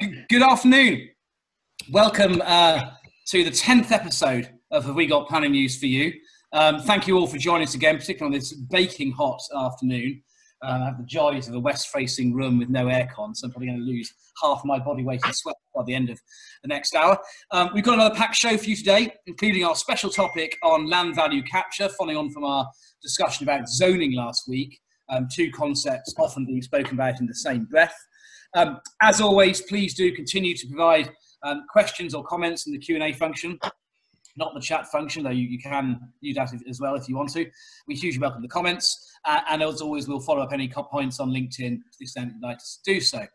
Good afternoon. Welcome to the 10th episode of Have We Got Planning News for You. Thank you all for joining us again, particularly on this baking hot afternoon. I have the joys of a west-facing room with no aircon, so I'm probably going to lose half of my body weight in sweat by the end of the next hour. We've got another packed show for you today, including our special topic on land value capture, following on from our discussion about zoning last week. Two concepts often being spoken about in the same breath. As always, please do continue to provide questions or comments in the Q&A function, not the chat function, though you can use that as well if you want to. We hugely welcome the comments, and as always, we'll follow up any points on LinkedIn to the extent you'd like to do so.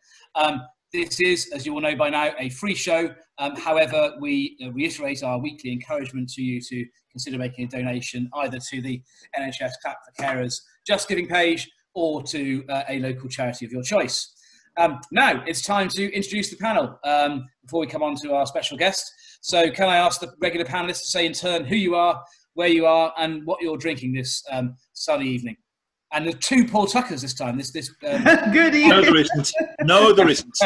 This is, as you all know by now, a free show. However, we reiterate our weekly encouragement to you to consider making a donation either to the NHS Clap for Carers Just Giving page or to a local charity of your choice. Now it's time to introduce the panel before we come on to our special guest. So can I ask the regular panelists to say in turn who you are, where you are, and what you're drinking this sunny evening? And there's two Paul Tuckers this time. Good evening. No, there isn't. No, there isn't.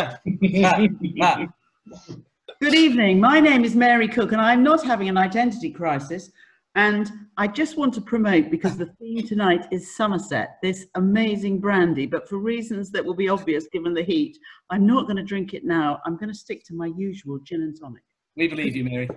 Good evening. My name is Mary Cook, and I'm not having an identity crisis. And I just want to promote, because the theme tonight is Somerset, this amazing brandy, but for reasons that will be obvious given the heat, I'm not going to drink it now. I'm going to stick to my usual gin and tonic. We believe you, Mary.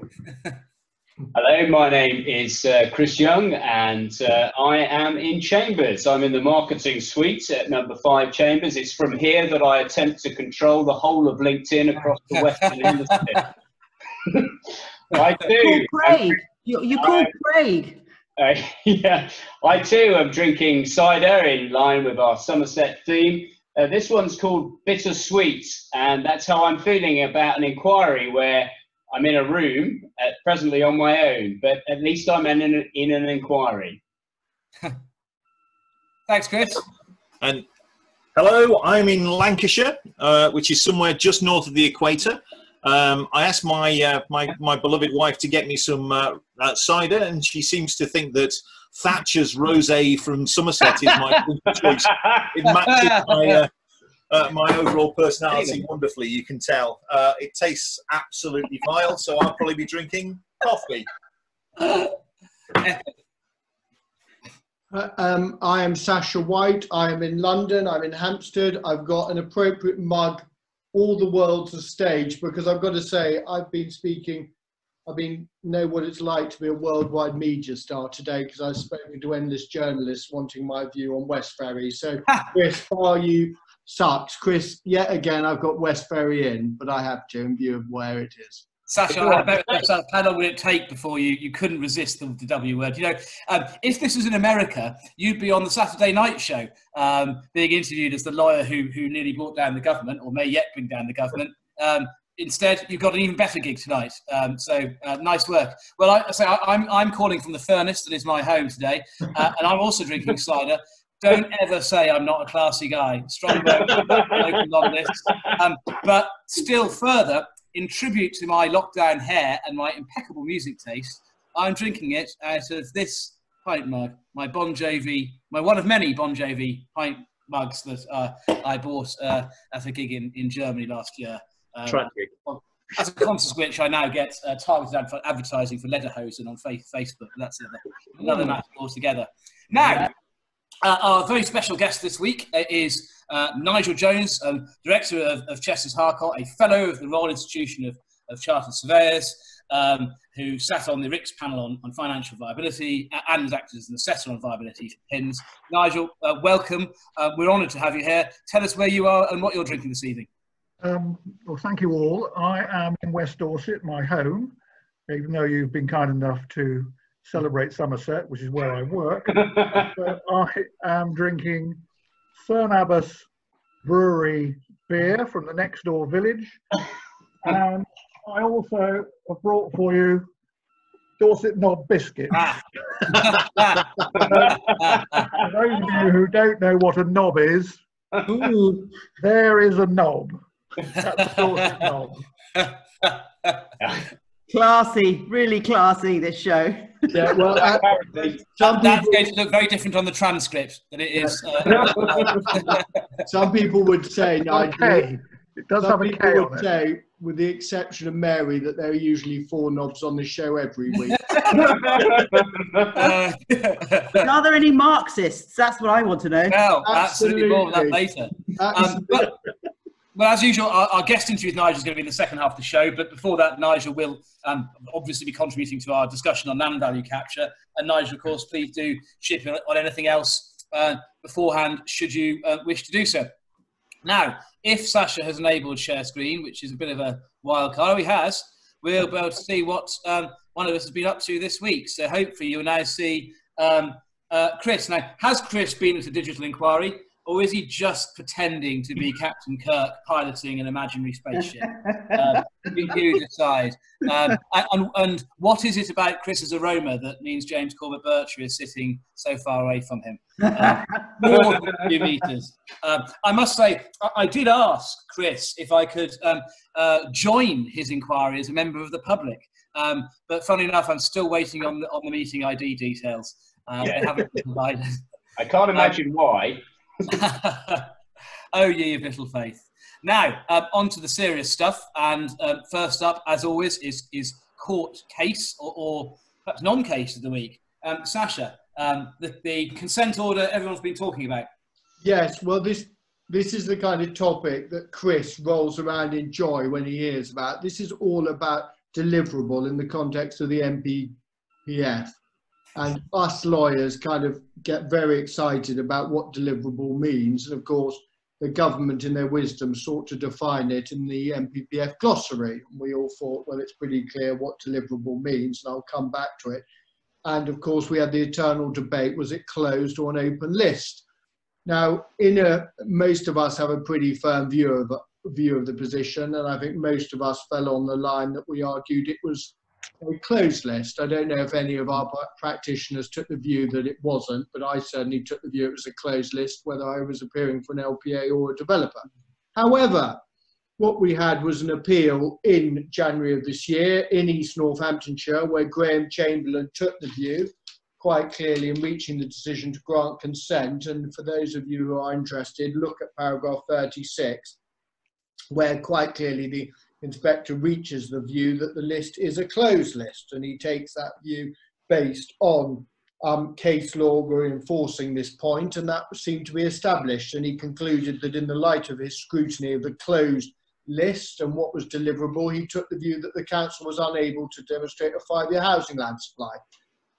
Hello, my name is Chris Young, and I am in Chambers. I'm in the marketing suite at number 5 Chambers. It's from here that I attempt to control the whole of LinkedIn across the Western Hemisphere. I do. You're called Craig. Yeah, I too am drinking cider in line with our Somerset theme. This one's called Bittersweet, and that's how I'm feeling about an inquiry where I'm in a room presently on my own, but at least I'm in an inquiry. Thanks, Chris. And hello, I'm in Lancashire, which is somewhere just north of the equator. I asked my beloved wife to get me some cider, and she seems to think that Thatcher's Rosé from Somerset is my choice. It matches my overall personality wonderfully, you can tell. It tastes absolutely vile, so I'll probably be drinking coffee. I am Sasha White. I am in London. I'm in Hampstead. I've got an appropriate mug, all the world's a stage, because I've got to say, know what it's like to be a worldwide media star today, because I've spoken to endless journalists wanting my view on West Ferry. So, Chris, far you sucks. Chris, yet again, I've got West Ferry in, but I have to in view of where it is. Sasha, how long would it take before you couldn't resist the W word? You know, if this was in America, you'd be on the Saturday night show, being interviewed as the lawyer who nearly brought down the government, or may yet bring down the government. Instead, you've got an even better gig tonight. So nice work. Well, I'm calling from the furnace that is my home today, and I'm also drinking cider. Don't ever say I'm not a classy guy. Strong work, local on this. But still further, in tribute to my lockdown hair and my impeccable music taste, I'm drinking it out of this pint mug, my Bon Jovi, my one of many Bon Jovi pint mugs that I bought at a gig in Germany last year. Tragic. As a consequence of which I now get targeted advertising for Lederhosen on Facebook. But that's another matter altogether. Now, our very special guest this week is Nigel Jones, Director of Chesters Harcourt, a Fellow of the Royal Institution of Chartered Surveyors, who sat on the FRICS panel on financial viability and has acted as an assessor on viability for PINs. Nigel, welcome. We're honoured to have you here. Tell us where you are and what you're drinking this evening. Well, thank you all. I am in West Dorset, my home, even though you've been kind enough to celebrate Somerset, which is where I work. But I am drinking Fern Abbas Brewery beer from the next door village. And I also have brought for you Dorset Knob biscuits. For those of you who don't know what a knob is, there is a knob. That's Dorset Knob. Classy, really classy, this show. Yeah, well, that's going to look very different on the transcript than it is. Some people would say, Nigel, It does Some have a people K would on it. say, with the exception of Mary, that there are usually 4 knobs on the show every week. Are there any Marxists? That's what I want to know. Well, absolutely more of that later. Well, as usual, our guest interview with Nigel is going to be in the second half of the show. But before that, Nigel will obviously be contributing to our discussion on land value capture. And Nigel, of course, please do chip in on anything else beforehand, should you wish to do so. Now, if Sasha has enabled share screen, which is a bit of a wild card, he has, we'll be able to see what one of us has been up to this week. So hopefully you'll now see Chris. Now, has Chris been at a digital inquiry? Or is he just pretending to be Captain Kirk piloting an imaginary spaceship? You decide. And what is it about Chris's aroma that means James Corbett Bircher is sitting so far away from him? More than a few metres. I must say, I did ask Chris if I could join his inquiry as a member of the public. But funnily enough, I'm still waiting on the meeting ID details. They haven't been provided. I can't imagine why. Oh, ye of little faith. Now, on to the serious stuff. And first up, as always, is court case or perhaps non-case of the week. Sasha, the consent order everyone's been talking about. Yes, well, this is the kind of topic that Chris rolls around in joy when he hears about. This is all about deliverable in the context of the MPPF. And us lawyers kind of get very excited about what deliverable means. And of course, the government in their wisdom sought to define it in the MPPF glossary. And we all thought, well, it's pretty clear what deliverable means, and I'll come back to it. And of course, we had the eternal debate, was it closed or an open list? Now, most of us have a pretty firm view of the position, and I think most of us fell on the line that we argued it was a closed list. I don't know if any of our practitioners took the view that it wasn't, but I certainly took the view it was a closed list, whether I was appearing for an LPA or a developer. However, what we had was an appeal in January of this year in East Northamptonshire, where Graham Chamberlain took the view quite clearly in reaching the decision to grant consent. And for those of you who are interested, look at paragraph 36, where quite clearly the inspector reaches the view that the list is a closed list, and he takes that view based on case law reinforcing this point, and that seemed to be established. And he concluded that in the light of his scrutiny of the closed list and what was deliverable, he took the view that the council was unable to demonstrate a 5-year housing land supply.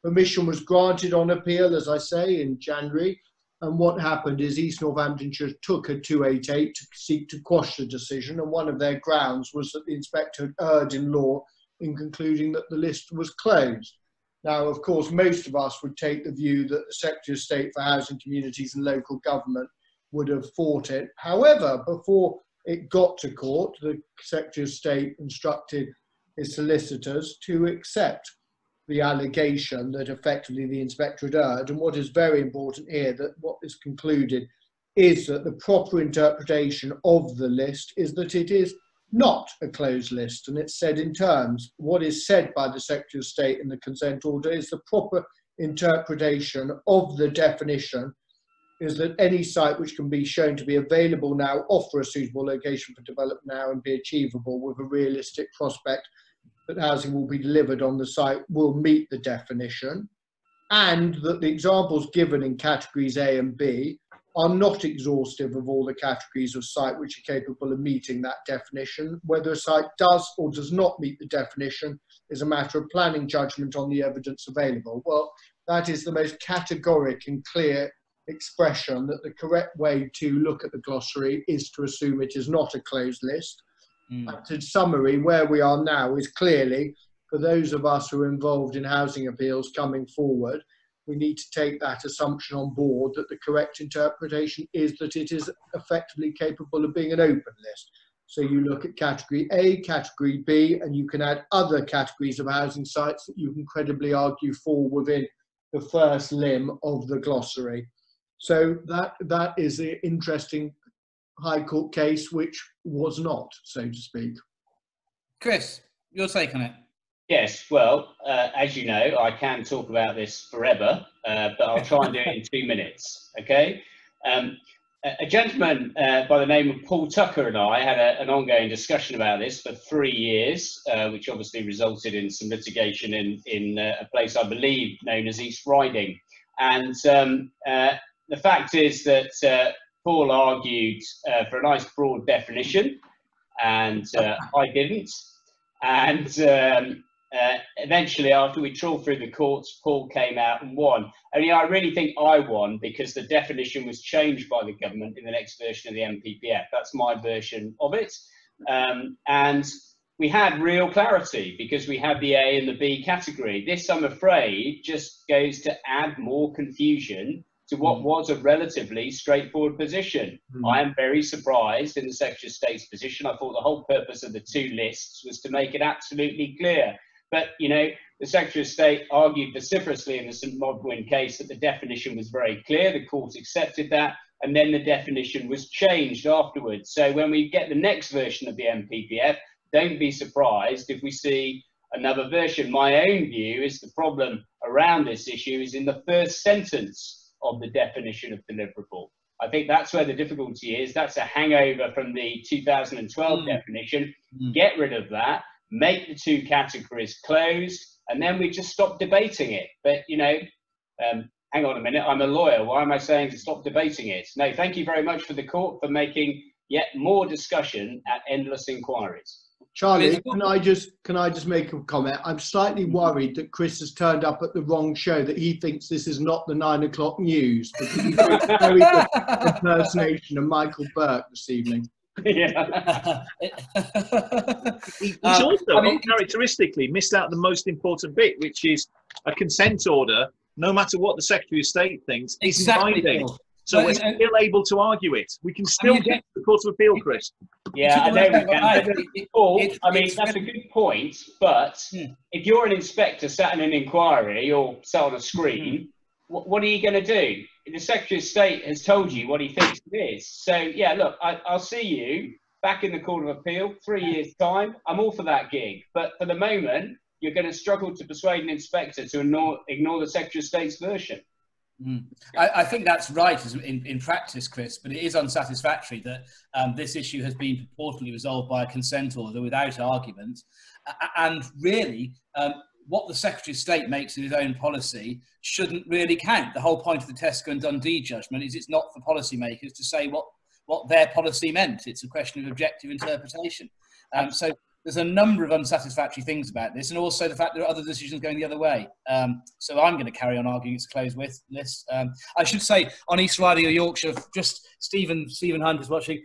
Permission was granted on appeal, as I say, in January. And what happened is East Northamptonshire took a 288 to seek to quash the decision, and one of their grounds was that the inspector had erred in law in concluding that the list was closed. Now, of course, most of us would take the view that the Secretary of State for Housing, Communities and Local Government would have fought it. However, before it got to court, the Secretary of State instructed his solicitors to accept the allegation that effectively the inspector had erred. And what is very important here, that what is concluded is that the proper interpretation of the list is that it is not a closed list. And it's said in terms, what is said by the Secretary of State in the consent order is the proper interpretation of the definition is that any site which can be shown to be available now, offer a suitable location for development now, and be achievable with a realistic prospect that housing will be delivered on the site will meet the definition, and that the examples given in categories A and B are not exhaustive of all the categories of site which are capable of meeting that definition. Whether a site does or does not meet the definition is a matter of planning judgment on the evidence available. Well, that is the most categoric and clear expression that the correct way to look at the glossary is to assume it is not a closed list. In summary, where we are now is clearly, for those of us who are involved in housing appeals coming forward, we need to take that assumption on board that the correct interpretation is that it is effectively capable of being an open list. So you look at category A, category B, and you can add other categories of housing sites that you can credibly argue fall within the first limb of the glossary. So that is an interesting High Court case, which was not, so to speak. Chris, your take on it? Yes, well, as you know, I can talk about this forever, but I'll try and do it in 2 minutes, okay? a gentleman by the name of Paul Tucker and I had an ongoing discussion about this for 3 years, which obviously resulted in some litigation in a place I believe known as East Riding. And the fact is that Paul argued for a nice broad definition, and I didn't. And eventually, after we trawled through the courts, Paul came out and won. Only I really think I won because the definition was changed by the government in the next version of the MPPF. That's my version of it. And we had real clarity because we had the A and the B category. This, I'm afraid, just goes to add more confusion to what was a relatively straightforward position. I am very surprised in the Secretary of State's position. I thought the whole purpose of the two lists was to make it absolutely clear. But, you know, the Secretary of State argued vociferously in the St Modwyn case that the definition was very clear. The court accepted that, and then the definition was changed afterwards. So when we get the next version of the MPPF, don't be surprised if we see another version. My own view is the problem around this issue is in the first sentence of the definition of deliverable. I think that's where the difficulty is. That's a hangover from the 2012 definition. Get rid of that. Make the two categories closed, and then we just stop debating it. But, you know, hang on a minute, I'm a lawyer. Why am I saying to stop debating it? No, thank you very much for the court for making yet more discussion at endless inquiries. Charlie, can I just make a comment? I'm slightly worried that Chris has turned up at the wrong show, that he thinks this is not the 9 o'clock news, because he did a very good impersonation of Michael Burke this evening. Yeah. He's also uncharacteristically missed out the most important bit, which is a consent order, no matter what the Secretary of State thinks, isn't binding. So we're still able to argue it. We can still get to the Court of Appeal, Chris. Yeah, I know we can. Paul, I mean, that's a good point, but if you're an inspector sat in an inquiry or sat on a screen, what are you going to do? The Secretary of State has told you what he thinks it is. So, yeah, look, I'll see you back in the Court of Appeal 3 years' time. I'm all for that gig. But for the moment, you're going to struggle to persuade an inspector to ignore the Secretary of State's version. I think that's right in practice, Chris, but it is unsatisfactory that this issue has been purportedly resolved by a consent order without argument. And really, what the Secretary of State makes in his own policy shouldn't really count. The whole point of the Tesco and Dundee judgment is it's not for policymakers to say what their policy meant. It's a question of objective interpretation. So there's a number of unsatisfactory things about this, and also the fact there are other decisions going the other way. So I'm going to carry on arguing it's a closed list. I should say, on East Riding of Yorkshire, just Stephen Hunt is watching.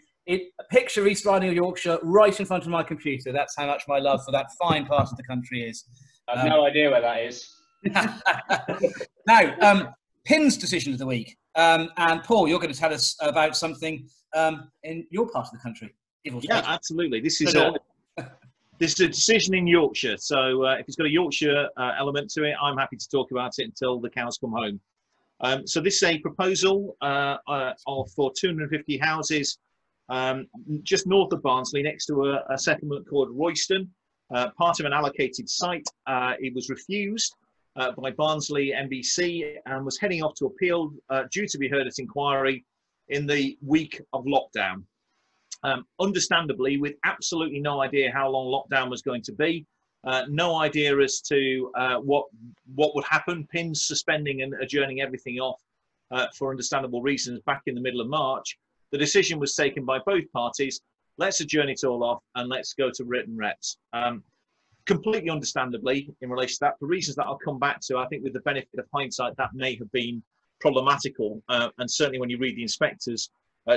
Picture East Riding of Yorkshire right in front of my computer. That's how much my love for that fine part of the country is. I've no idea where that is. Now, PIN's decision of the week. And Paul, you're going to tell us about something in your part of the country. Yeah, absolutely. This is a decision in Yorkshire. So if it's got a Yorkshire element to it, I'm happy to talk about it until the cows come home. So this is a proposal for 250 houses just north of Barnsley, next to a settlement called Royston. Part of an allocated site. It was refused by Barnsley MBC and was heading off to appeal, due to be heard at inquiry in the week of lockdown. Understandably, with absolutely no idea how long lockdown was going to be, no idea as to what would happen, PINs suspending and adjourning everything off for understandable reasons back in the middle of March. The decision was taken by both parties. Let's adjourn it all off and let's go to written reps. Completely understandably, in relation to that, for reasons that I'll come back to, I think with the benefit of hindsight, that may have been problematical. And certainly when you read the inspector's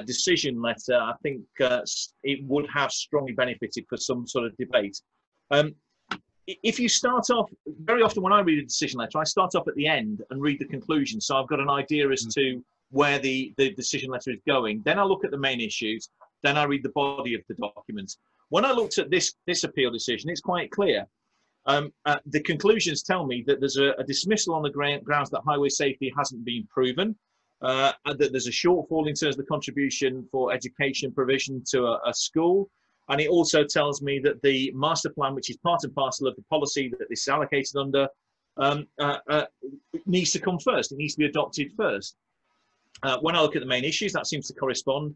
decision letter, I think it would have strongly benefited for some sort of debate. If you start off, very often when I read a decision letter, I start off at the end and read the conclusion. So I've got an idea as to where the decision letter is going. Then I look at the main issues. Then I read the body of the document. When I looked at this appeal decision, it's quite clear. The conclusions tell me that there's a dismissal on the grounds that highway safety hasn't been proven, and that there's a shortfall in terms of the contribution for education provision to a school. And it also tells me that the master plan, which is part and parcel of the policy that this is allocated under, needs to come first. It needs to be adopted first. When I look at the main issues, that seems to correspond.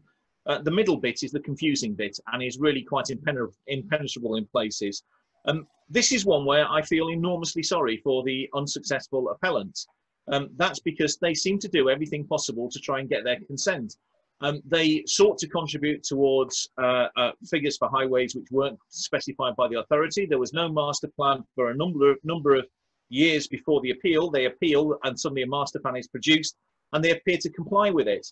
The middle bit is the confusing bit and is really quite impenetrable in places. This is one where I feel enormously sorry for the unsuccessful appellants. That's because they seem to do everything possible to try and get their consent. They sought to contribute towards figures for highways which weren't specified by the authority. There was no master plan for a number of years before the appeal. They appeal and suddenly a master plan is produced and they appear to comply with it.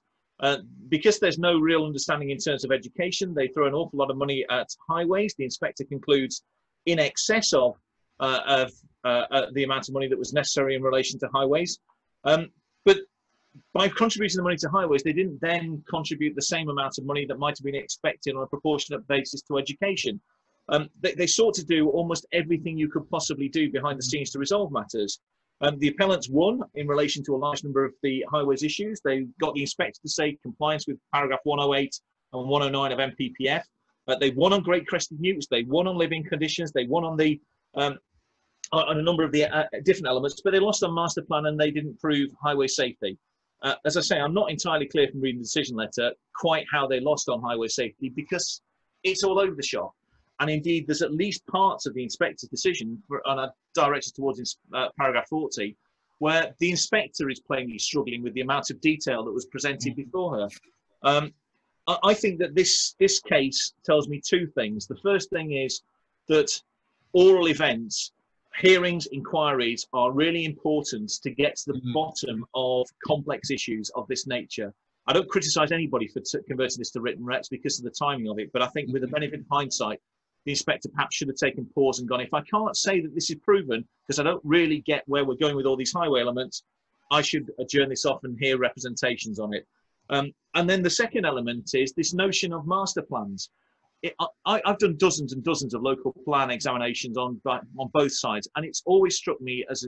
Because there's no real understanding in terms of education, they throw an awful lot of money at highways. The inspector concludes in excess of the amount of money that was necessary in relation to highways. But by contributing the money to highways, they didn't then contribute the same amount of money that might have been expected on a proportionate basis to education. They sought to do almost everything you could possibly do behind the scenes to resolve matters. The appellants won in relation to a large number of the highways issues. They got the inspector to say compliance with paragraph 108 and 109 of MPPF. They won on Great Crested Newts. They won on living conditions. They won on the on a number of the different elements, but they lost on master plan and they didn't prove highway safety. As I say, I'm not entirely clear from reading the decision letter quite how they lost on highway safety because it's all over the shop. And indeed, there's at least parts of the inspector's decision, and I directed towards paragraph 40, where the inspector is plainly struggling with the amount of detail that was presented before her. I think that this case tells me two things. The first thing is that oral events, hearings, inquiries are really important to get to the bottom of complex issues of this nature. I don't criticise anybody for converting this to written recs because of the timing of it, but I think with the benefit of hindsight, the inspector perhaps should have taken pause and gone, if I can't say that this is proven, because I don't really get where we're going with all these highway elements, I should adjourn this off and hear representations on it. And then the second element is this notion of master plans. I've done dozens and dozens of local plan examinations on both sides, and it's always struck me as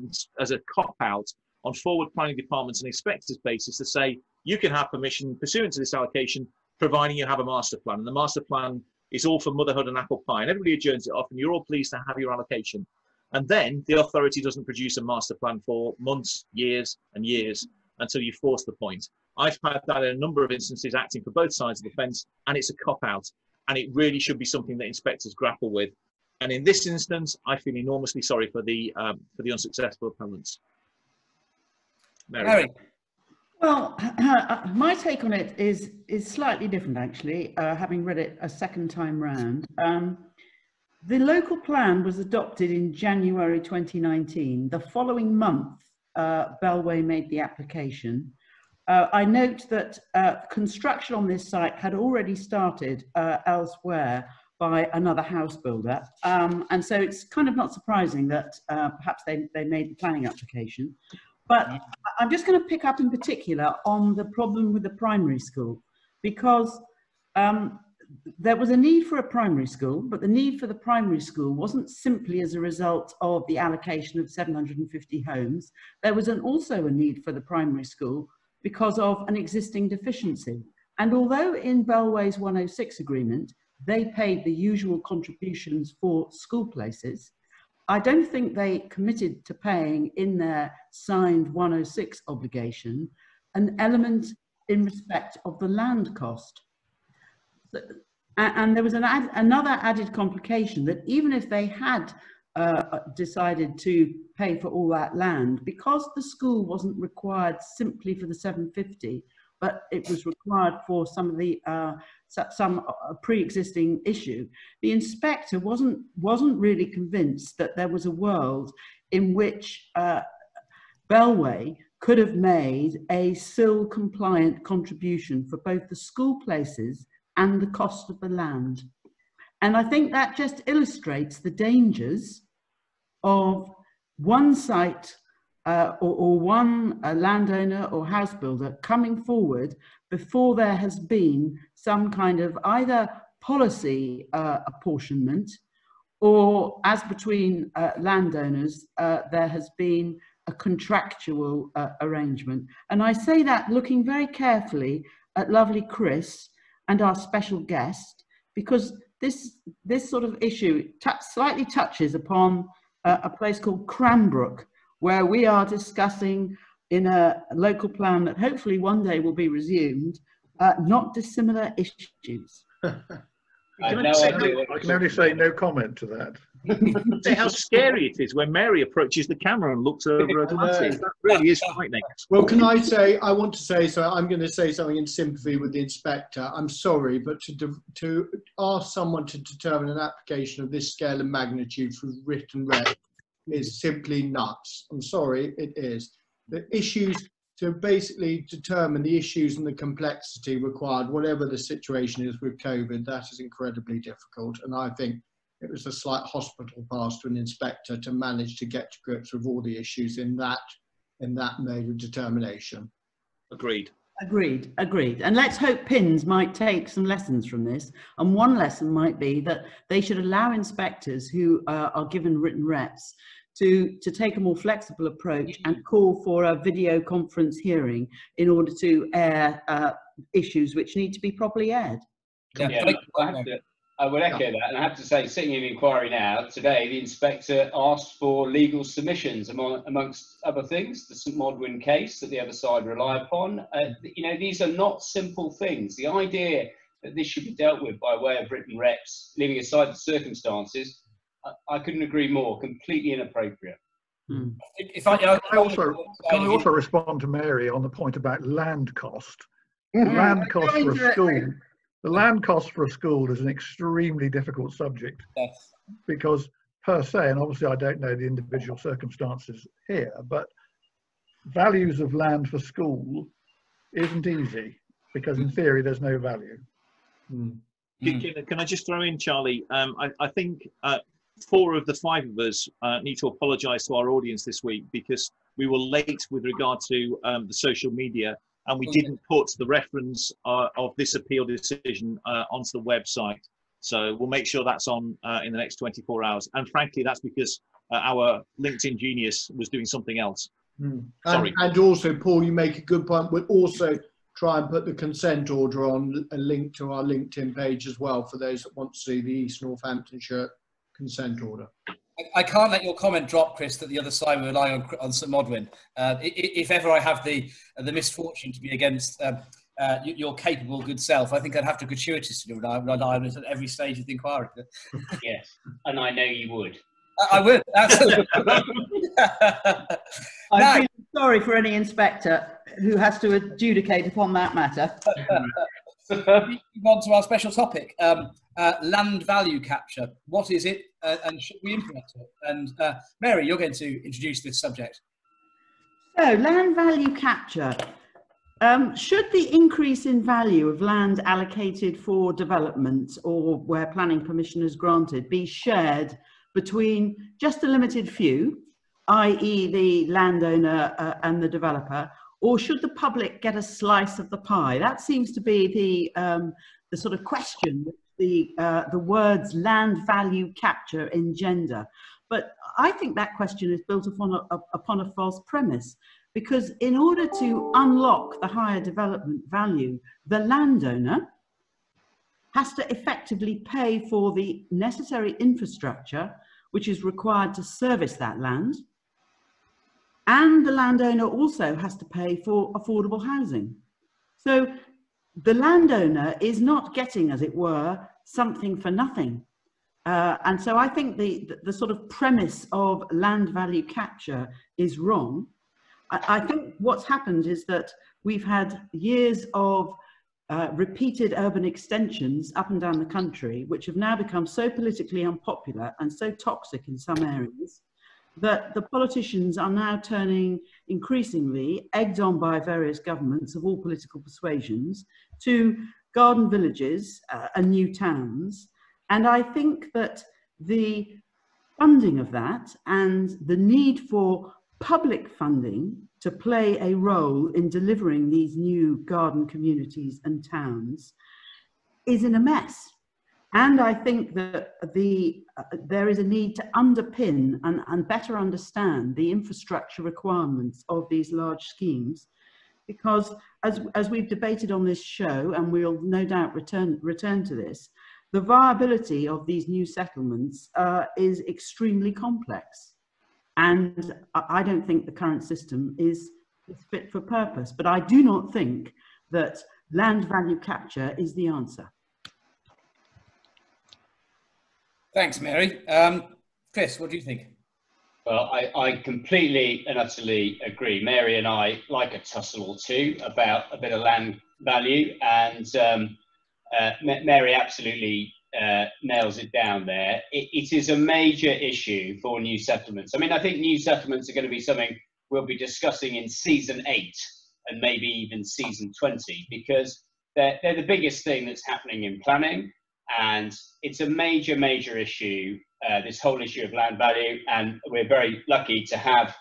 a cop-out on forward planning departments and inspectors' basis to say, you can have permission pursuant to this allocation, providing you have a master plan. And the master plan is all for motherhood and apple pie, and everybody adjourns it off, and you're all pleased to have your allocation. And then the authority doesn't produce a master plan for months, years, and years until you force the point. I've had that in a number of instances acting for both sides of the fence, and it's a cop-out, and it really should be something that inspectors grapple with. And in this instance, I feel enormously sorry for the unsuccessful appellants. Mary. Well, my take on it is slightly different, actually, having read it a second time round. The local plan was adopted in January 2019. The following month, Bellway made the application. I note that construction on this site had already started elsewhere by another house builder. And so it's kind of not surprising that perhaps they made the planning application. But I'm just going to pick up in particular on the problem with the primary school, because there was a need for a primary school, but the need for the primary school wasn't simply as a result of the allocation of 750 homes. There was also a need for the primary school because of an existing deficiency. And although in Bellway's 106 agreement, they paid the usual contributions for school places, I don't think they committed to paying in their signed 106 obligation an element in respect of the land cost. And there was another added complication that even if they had decided to pay for all that land, because the school wasn't required simply for the 750, but it was required for some of the some pre-existing issue, the inspector wasn't really convinced that there was a world in which Bellway could have made a SIL compliant contribution for both the school places and the cost of the land. And I think that just illustrates the dangers of one site or one landowner or house builder coming forward before there has been some kind of either policy apportionment, or as between landowners, there has been a contractual arrangement. And I say that looking very carefully at lovely Chris and our special guest, because this sort of issue slightly touches upon a place called Cranbrook, where we are discussing in a local plan that hopefully one day will be resumed, not dissimilar issues. I have no idea. I can only say no comment to that. Say how scary it is when Mary approaches the camera and looks over at glasses. That really is frightening. Well, can I say, I want to say, so I'm going to say something in sympathy with the inspector. I'm sorry, but to ask someone to determine an application of this scale and magnitude for written rep is simply nuts. I'm sorry, it is. The issues, to basically determine the issues and the complexity required, whatever the situation is with COVID, that is incredibly difficult. And I think it was a slight hospital pass to an inspector to manage to get to grips with all the issues in that mode of determination. Agreed. Agreed, agreed. And let's hope PINS might take some lessons from this. And one lesson might be that they should allow inspectors who are given written reps to take a more flexible approach and call for a video conference hearing in order to air issues which need to be properly aired. Yeah, I would echo that, and I have to say, sitting in inquiry now, today, the inspector asked for legal submissions, amongst other things, the St Modwin case that the other side rely upon. You know, these are not simple things. The idea that this should be dealt with by way of written reps, leaving aside the circumstances, I couldn't agree more, completely inappropriate. Hmm. Can I also respond to Mary on the point about land cost? Land cost for a school. The land cost for a school is an extremely difficult subject, Yes. because per se, and obviously I don't know the individual circumstances here, but values of land for school isn't easy, because in theory there's no value. Can I just throw in, Charlie? I think 4 of the 5 of us need to apologise to our audience this week because we were late with regard to the social media, and we didn't put the reference of this appeal decision onto the website. So we'll make sure that's on in the next 24 hours. And frankly, that's because our LinkedIn genius was doing something else. Sorry. And also, Paul, you make a good point. We'll also try and put the consent order on a link to our LinkedIn page as well for those that want to see the East Northamptonshire consent order. I can't let your comment drop, Chris, that the other side will rely on St Modwin. If ever I have the misfortune to be against your capable good self, I think I'd have to gratuitously rely on it at every stage of the inquiry. Yes, and I know you would. I would, absolutely. I'm feeling sorry for any inspector who has to adjudicate upon that matter. Move on to our special topic, land value capture. What is it and should we implement it? And Mary, you're going to introduce this subject. So, land value capture. Should the increase in value of land allocated for development or where planning permission is granted be shared between just a limited few, i.e. the landowner and the developer, or should the public get a slice of the pie? That seems to be the sort of question the words land value capture engender. But I think that question is built upon a false premise, because in order to unlock the higher development value, the landowner has to effectively pay for the necessary infrastructure which is required to service that land. And the landowner also has to pay for affordable housing. So the landowner is not getting, as it were, something for nothing. And so I think the sort of premise of land value capture is wrong. I think what's happened is that we've had years of repeated urban extensions up and down the country, which have now become so politically unpopular and so toxic in some areas that the politicians are now turning increasingly, egged on by various governments of all political persuasions, to garden villages and new towns. And I think that the funding of that and the need for public funding to play a role in delivering these new garden communities and towns is in a mess. And I think that there is a need to underpin and better understand the infrastructure requirements of these large schemes, because as we've debated on this show, and we'll no doubt return to this, the viability of these new settlements is extremely complex. And I don't think the current system is is fit for purpose. But I do not think that land value capture is the answer. Thanks, Mary. Chris, what do you think? Well, I completely and utterly agree. Mary and I like a tussle or two about a bit of land value, and Mary absolutely nails it down there. It is a major issue for new settlements. I mean, I think new settlements are going to be something we'll be discussing in season 8 and maybe even season 20, because they're the biggest thing that's happening in planning, and it's a major, major issue, this whole issue of land value. And we're very lucky to have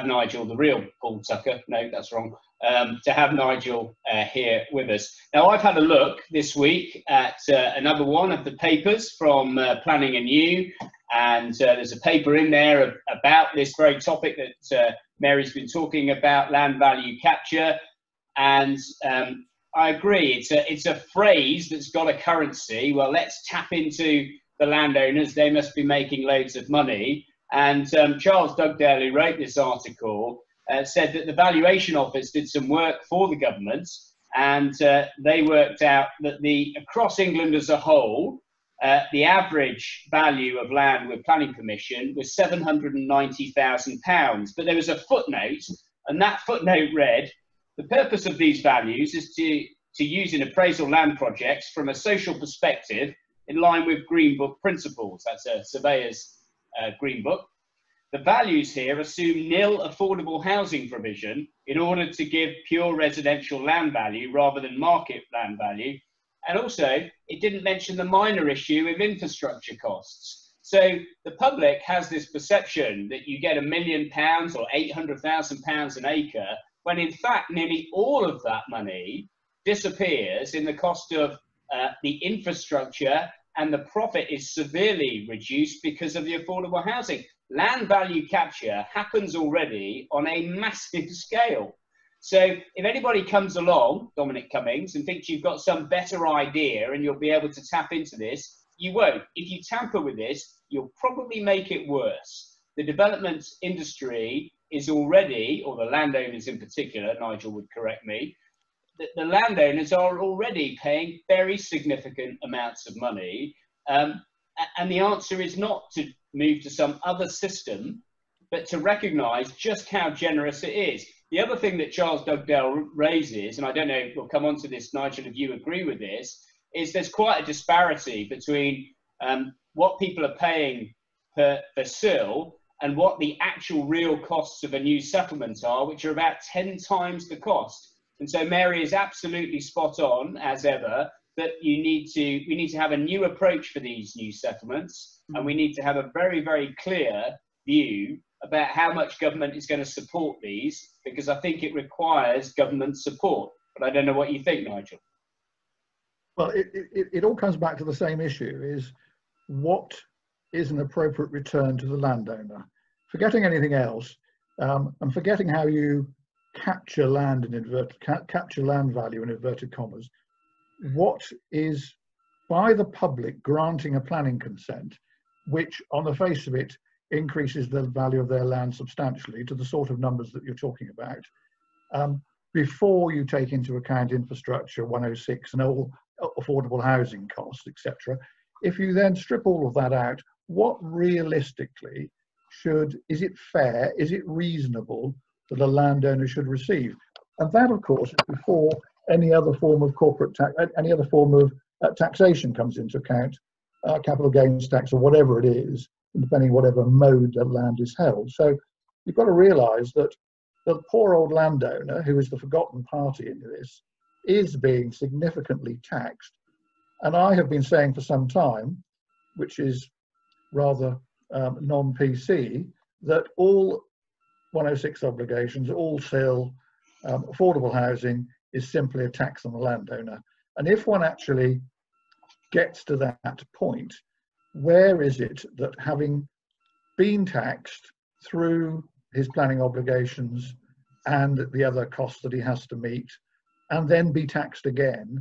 Nigel, the real Paul Tucker, no, that's wrong, to have Nigel here with us. Now, I've had a look this week at another one of the papers from Planning Anew, and there's a paper in there about this very topic that Mary's been talking about, land value capture. And I agree, it's a phrase that's got a currency. Well, let's tap into the landowners, they must be making loads of money. And Charles Dugdale, who wrote this article, said that the Valuation Office did some work for the government, and they worked out that across England as a whole, the average value of land with planning permission was £790,000. But there was a footnote, and that footnote read, the purpose of these values is to use in appraisal land projects from a social perspective in line with Green Book principles. That's a surveyor's Green Book. The values here assume nil affordable housing provision in order to give pure residential land value rather than market land value. And also, it didn't mention the minor issue of infrastructure costs. So the public has this perception that you get £1 million or £800,000 an acre, when in fact nearly all of that money disappears in the cost of the infrastructure, and the profit is severely reduced because of the affordable housing. Land value capture happens already on a massive scale. So if anybody comes along, Dominic Cummings, and thinks you've got some better idea and you'll be able to tap into this, you won't. If you tamper with this, you'll probably make it worse. The development industry is already, or the landowners in particular, Nigel would correct me, the landowners are already paying very significant amounts of money. And the answer is not to move to some other system, but to recognise just how generous it is. The other thing that Charles Dugdale raises, and I don't know, we'll come on to this, Nigel, if you agree with this, is there's quite a disparity between what people are paying per sill and what the actual real costs of a new settlement are, which are about 10 times the cost. And so Mary is absolutely spot on, as ever, that we need to have a new approach for these new settlements, and we need to have a very, very clear view about how much government is going to support these, because I think it requires government support. But I don't know what you think, Nigel. Well, it all comes back to the same issue, is what is an appropriate return to the landowner? Forgetting anything else, and forgetting how you capture land capture land value in inverted commas, what is, by the public granting a planning consent, which on the face of it increases the value of their land substantially to the sort of numbers that you're talking about, before you take into account infrastructure 106 and all affordable housing costs, etc. If you then strip all of that out, what realistically is it fair, is it reasonable that a landowner should receive? And that, of course, is before any other form of corporate tax, any other form of taxation comes into account, capital gains tax or whatever it is, depending on whatever mode the land is held. So you've got to realise that the poor old landowner, who is the forgotten party in this, is being significantly taxed. And I have been saying for some time, which is rather non-PC, that all 106 obligations, all sale, affordable housing is simply a tax on the landowner. And if one actually gets to that point, where is it that, having been taxed through his planning obligations and the other costs that he has to meet, and then be taxed again,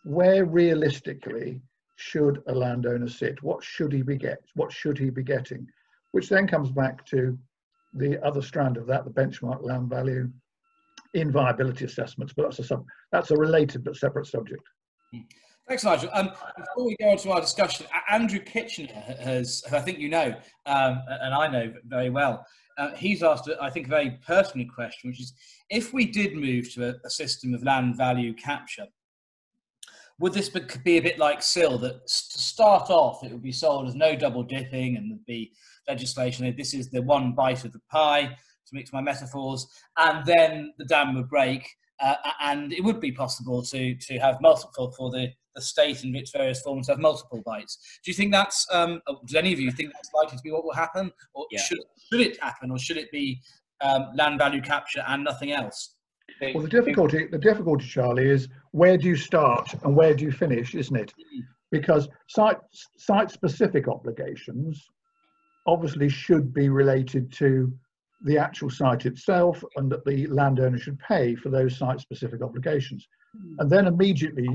where realistically should a landowner sit? What should he be getting? Which then comes back to the other strand of that, the benchmark land value in viability assessments, but that's a related but separate subject. Thanks, Nigel. Before we go on to our discussion, Andrew Kitchener has, I think you know, and I know very well, he's asked, I think, a very pertinent question, which is, if we did move to a system of land value capture, would this be a bit like SIL, that to start off, it would be sold as no double dipping, and there'd be legislation that this is the one bite of the pie, to mix my metaphors, and then the dam would break, and it would be possible to have multiple, for the state in its various forms, have multiple bites. Do you think that's, do any of you think that's likely to be what will happen? Or should it happen, or should it be land value capture and nothing else? Well, the difficulty, Charlie, is where do you start and where do you finish, isn't it? Because site-specific obligations obviously should be related to the actual site itself, and that the landowner should pay for those site-specific obligations. And then immediately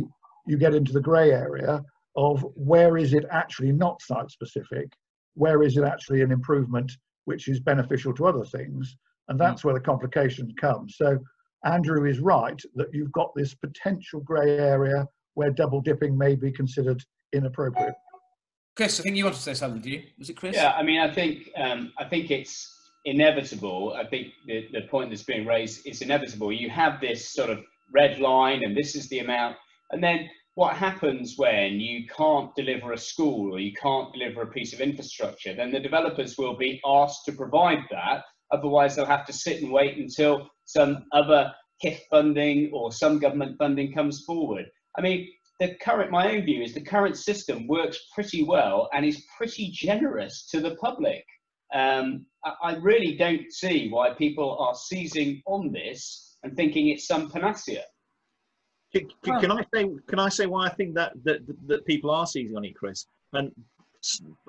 you get into the grey area of where is it actually not site-specific, where is it actually an improvement which is beneficial to other things, and that's where the complication comes. So Andrew is right that you've got this potential grey area where double dipping may be considered inappropriate. Chris, I think you want to say something, do you? Was it Chris? Yeah, I mean, I think it's inevitable. I think the point that's being raised is inevitable. You have this sort of red line, and this is the amount, and then what happens when you can't deliver a school or you can't deliver a piece of infrastructure? Then the developers will be asked to provide that. Otherwise, they'll have to sit and wait until some other HIF funding or some government funding comes forward. I mean, my own view is the current system works pretty well and is pretty generous to the public. I really don't see why people are seizing on this and thinking it's some panacea. Can I say why I think that people are seizing on it, Chris? And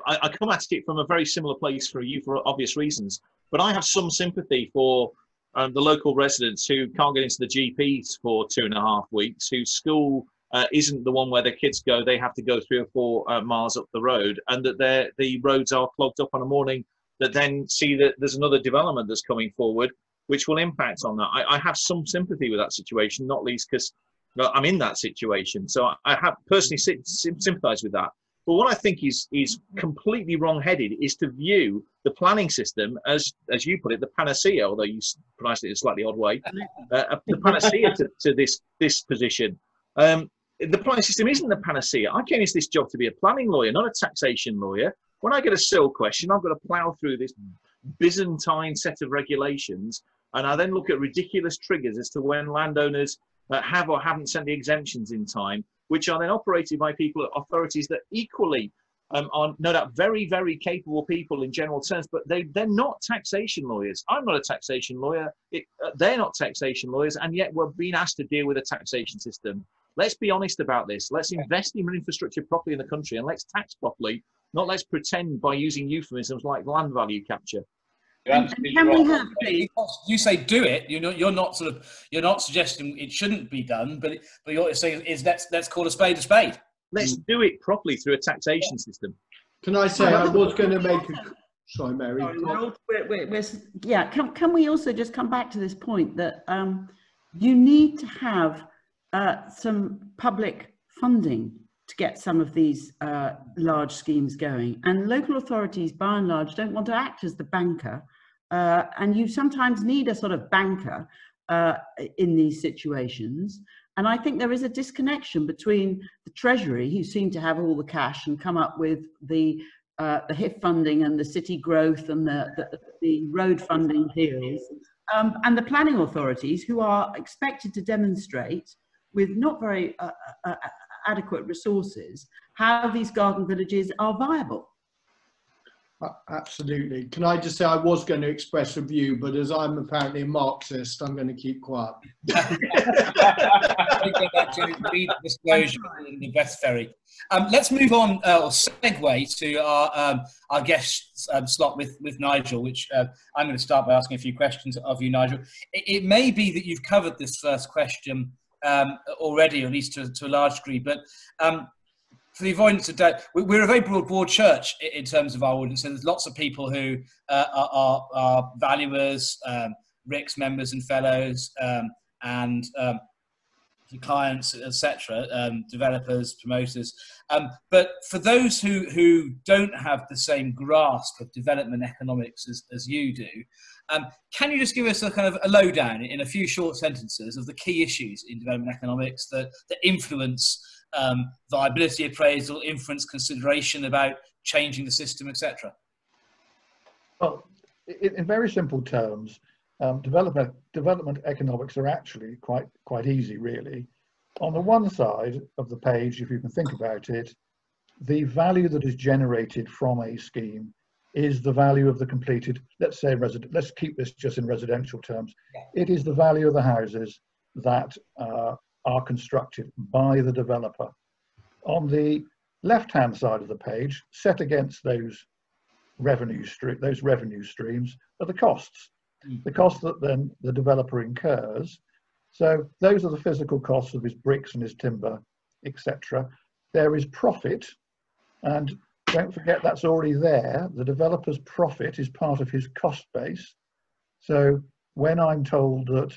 I come at it from a very similar place for you for obvious reasons. But I have some sympathy for the local residents who can't get into the GPs for 2.5 weeks, whose school isn't the one where their kids go. They have to go 3 or 4 miles up the road, and that the roads are clogged up on a morning, that then see that there's another development that's coming forward, which will impact on that. I have some sympathy with that situation, not least because I'm in that situation. So I have personally sympathise with that. But what I think is completely wrong-headed is to view the planning system as you put it, the panacea, although you pronounced it in a slightly odd way, the panacea to this position. The planning system isn't the panacea. I came into this job to be a planning lawyer, not a taxation lawyer. When I get a SIL question, I've got to plough through this Byzantine set of regulations, and I then look at ridiculous triggers as to when landowners have or haven't sent the exemptions in time, which are then operated by authorities that equally are no doubt very, very capable people in general terms, but they're not taxation lawyers. I'm not a taxation lawyer. They're not taxation lawyers, and yet we're being asked to deal with a taxation system. Let's be honest about this. Let's invest in infrastructure properly in the country, and let's tax properly, not let's pretend by using euphemisms like land value capture. And can we have, please? You say do it. You're not suggesting it shouldn't be done, but you're saying is let's call a spade a spade. Let's do it properly through a taxation system. Can I say I was going to make sorry, Mary. Can we also just come back to this point that you need to have some public funding to get some of these large schemes going, and local authorities by and large don't want to act as the banker, and you sometimes need a sort of banker in these situations. And I think there is a disconnection between the Treasury, who seem to have all the cash and come up with the HIF funding and the city growth and the road funding deals, and the planning authorities, who are expected to demonstrate with not very adequate resources how these garden villages are viable. Absolutely. Can I just say I was going to express a view, but as I'm apparently a Marxist, I'm going to keep quiet. Disclosure in the West Ferry. Let's move on, or segue to our guest slot with Nigel, which I'm going to start by asking a few questions of you, Nigel. It may be that you've covered this first question already, or at least to a large degree, but for the avoidance of doubt, we're a very broad church in terms of our audience. So there's lots of people who are valuers, RICS members and fellows, and clients, etc., developers, promoters. But for those who don't have the same grasp of development economics as you do, can you just give us a kind of a lowdown in a few short sentences of the key issues in development economics that influence viability appraisal, influence consideration about changing the system, etc.? Well, in very simple terms, development economics are actually quite easy, really. On the one side of the page, if you can think about it, the value that is generated from a scheme is the value of the completed, let's keep this just in residential terms. It is the value of the houses that are constructed by the developer. On the left-hand side of the page, set against those revenue streams are the costs. The costs that then the developer incurs. So those are the physical costs of his bricks and his timber, etc. There is profit, and don't forget that's already there. The developer's profit is part of his cost base. So when I'm told that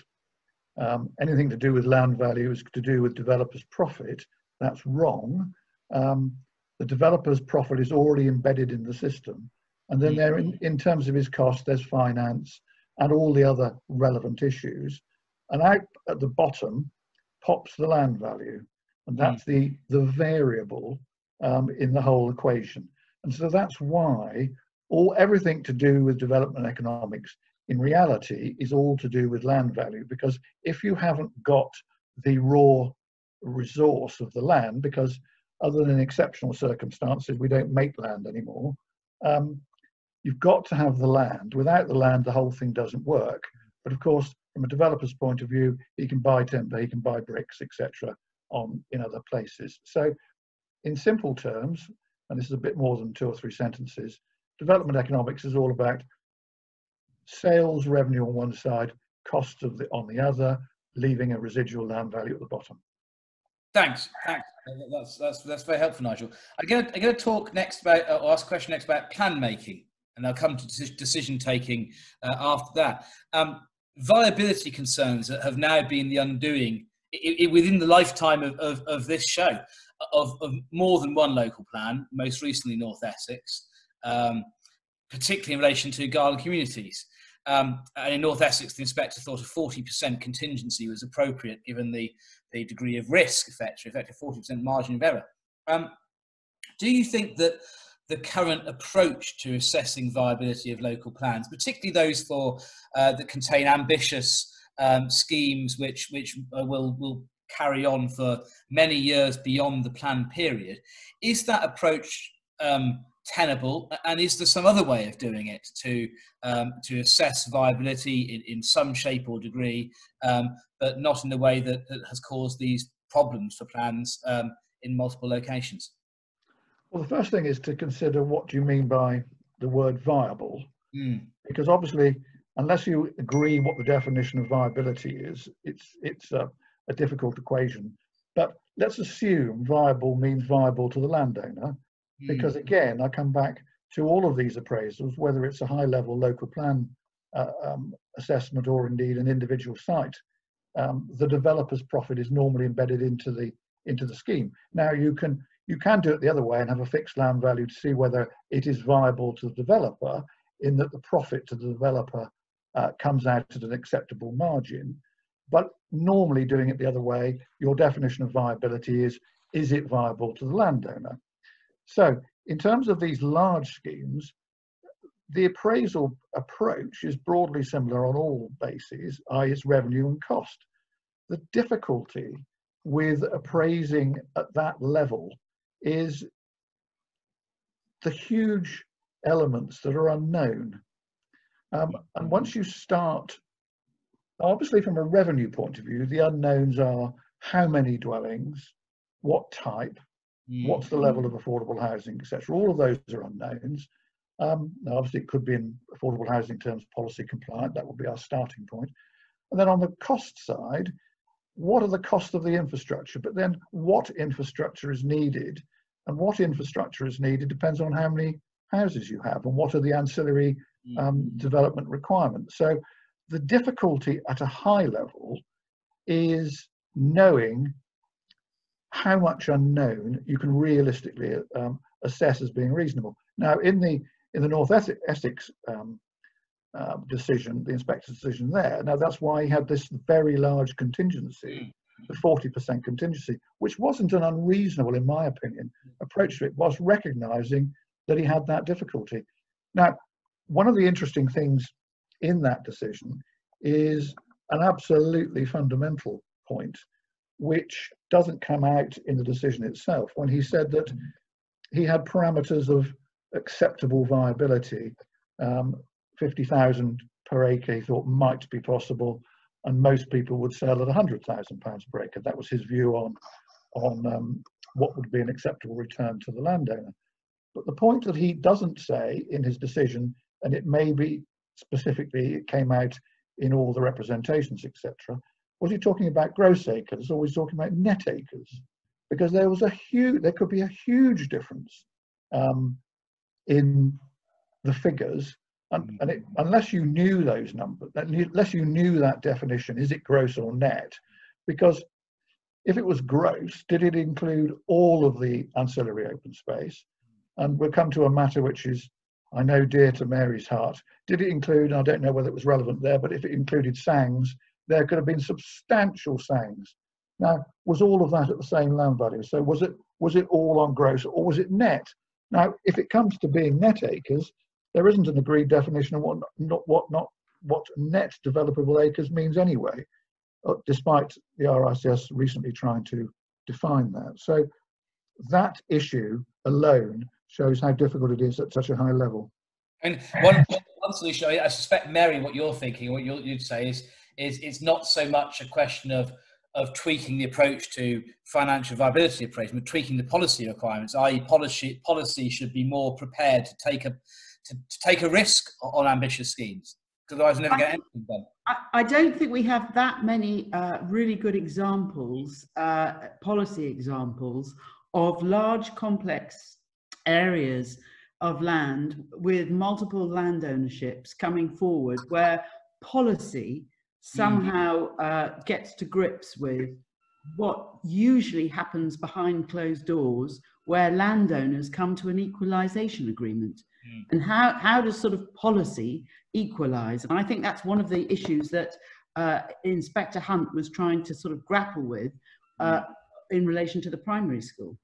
anything to do with land value is to do with developer's profit, that's wrong. The developer's profit is already embedded in the system. And then there, in terms of his cost, there's finance and all the other relevant issues. And out at the bottom pops the land value. And that's the variable in the whole equation. And so that's why everything to do with development economics in reality is all to do with land value, because if you haven't got the raw resource of the land, because other than exceptional circumstances, we don't make land anymore, you've got to have the land. Without the land, the whole thing doesn't work. But of course, from a developer's point of view, he can buy timber, he can buy bricks, etc. in other places. So in simple terms, and this is a bit more than 2 or 3 sentences, development economics is all about sales revenue on one side, costs on the other, leaving a residual land value at the bottom. Thanks. That's very helpful, Nigel. I'm going to talk next about, or ask a question next about plan making, and I'll come to decision taking after that. Viability concerns that have now been the undoing within the lifetime of this show of more than one local plan, most recently North Essex, particularly in relation to garden communities. And in North Essex, the inspector thought a 40% contingency was appropriate given the degree of risk, effective 40% margin of error. Do you think that the current approach to assessing viability of local plans, particularly those that contain ambitious schemes which will carry on for many years beyond the plan period, is that approach tenable, and is there some other way of doing it to assess viability in some shape or degree, but not in the way that has caused these problems for plans in multiple locations? Well, the first thing is to consider what do you mean by the word viable, because obviously, unless you agree what the definition of viability is, it's a difficult equation. But let's assume viable means viable to the landowner, because again, I come back to all of these appraisals, whether it's a high-level local plan assessment or indeed an individual site, the developer's profit is normally embedded into the scheme. Now you can do it the other way and have a fixed land value to see whether it is viable to the developer, in that the profit to the developer comes out at an acceptable margin. But normally doing it the other way, your definition of viability is it viable to the landowner? So in terms of these large schemes, the appraisal approach is broadly similar on all bases, i.e. it's revenue and cost. The difficulty with appraising at that level is the huge elements that are unknown. And once you start, obviously from a revenue point of view, the unknowns are how many dwellings, what type, what's the level of affordable housing, etc. All of those are unknowns. Now obviously it could be in affordable housing terms policy compliant, that would be our starting point. And then on the cost side, what are the costs of the infrastructure? But then what infrastructure is needed and what infrastructure is needed depends on how many houses you have and what are the ancillary development requirements. So the difficulty at a high level is knowing how much unknown you can realistically assess as being reasonable. Now, in the North Essex decision, the inspector's decision there, now that's why he had this very large contingency, the 40% contingency, which wasn't an unreasonable, in my opinion, approach to it, whilst recognising that he had that difficulty. Now, one of the interesting things in that decision is an absolutely fundamental point, which doesn't come out in the decision itself, when he said that he had parameters of acceptable viability. 50,000 per acre he thought might be possible, and most people would sell at £100,000 per acre. That was his view on what would be an acceptable return to the landowner. But the point that he doesn't say in his decision, and it may be specifically, it came out in all the representations, etc., was he talking about gross acres, or was he talking about net acres? Because there could be a huge difference in the figures, and unless you knew those numbers, unless you knew that definition, is it gross or net? Because if it was gross, did it include all of the ancillary open space? And we'll come to a matter which is, I know, dear to Mary's heart. Did it include, I don't know whether it was relevant there, but if it included sangs, there could have been substantial sangs. Now, was all of that at the same land value? So was it all on gross, or was it net? Now, if it comes to being net acres, there isn't an agreed definition of what net developable acres means anyway, despite the RICS recently trying to define that. So that issue alone shows how difficult it is at such a high level. And one solution, I suspect, Mary, what you're thinking, what you'd say is it's not so much a question of tweaking the approach to financial viability appraisal, but tweaking the policy requirements, i.e. policy should be more prepared to take a risk on ambitious schemes, because otherwise we're never going to get anything done. I don't think we have that many really good examples, policy examples, of large complex areas of land with multiple land ownerships coming forward, where policy somehow gets to grips with what usually happens behind closed doors, where landowners come to an equalisation agreement. And how does sort of policy equalise? And I think that's one of the issues that Inspector Hunt was trying to sort of grapple with in relation to the primary school.